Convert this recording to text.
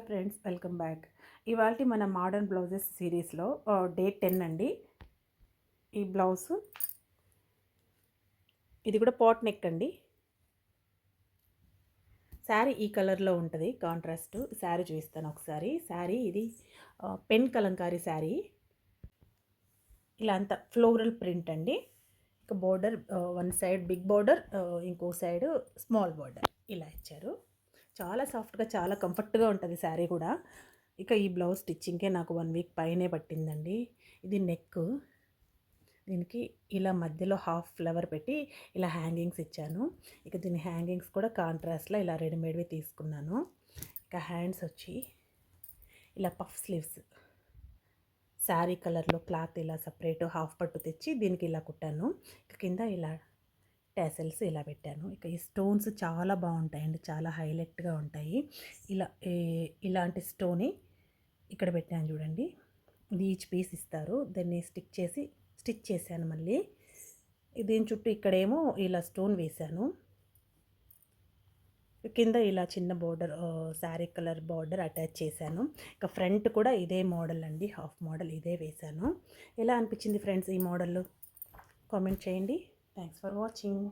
Friends, welcome back. ఇవాల్టి మన modern blouses సిరీస్లో డే 10 అండి. ఈ బ్లౌజ్ ఇది కూడా పాట్ నెక్ అండి. శారీ ఈ కలర్లో ఉంటుంది, కాంట్రాస్ట్ శారీ చూపిస్తాను ఒకసారి. శారీ ఇది పెన్ కలంకారీ శారీ. ఇలా అంతా ఫ్లోరల్ ప్రింట్ అండి. ఇక border one side big border, ఇంకో సైడ్ స్మాల్ బోర్డర్ ఇలా ఇచ్చారు. చాలా సాఫ్ట్గా, చాలా కంఫర్ట్గా ఉంటుంది శారీ కూడా. ఇక ఈ బ్లౌజ్ స్టిచ్చింగ్కే నాకు 1 వీక్ పైనే పట్టిందండి. ఇది నెక్, దీనికి ఇలా మధ్యలో హాఫ్ ఫ్లవర్ పెట్టి ఇలా హ్యాంగింగ్స్ ఇచ్చాను. ఇక దీని హ్యాంగింగ్స్ కూడా కాంట్రాస్ట్లో ఇలా రెడీమేడ్వి తీసుకున్నాను. ఇక హ్యాండ్స్ వచ్చి ఇలా పఫ్ స్లీవ్స్, శారీ కలర్లో క్లాత్ ఇలా సపరేట్ హాఫ్ పట్టు తెచ్చి దీనికి ఇలా కుట్టాను. ఇక కింద ఇలా టాసెల్స్ ఇలా పెట్టాను. ఇక ఈ స్టోన్స్ చాలా బాగుంటాయండి, చాలా హైలైట్గా ఉంటాయి. ఇలాంటి స్టోని ఇక్కడ పెట్టాను చూడండి. ఇది ఈచ్ పీస్ ఇస్తారు, దాన్ని స్టిచ్ చేశాను. మళ్ళీ దీని చుట్టూ ఇక్కడేమో ఇలా స్టోన్ వేశాను. కింద ఇలా చిన్న border, sari colour border attach చేశాను. ఇక ఫ్రంట్ కూడా ఇదే మోడల్ అండి, హాఫ్ మోడల్ ఇదే వేశాను. ఎలా అనిపించింది ఫ్రెండ్స్ ఈ మోడల్? కామెంట్ చేయండి. Thanks for watching.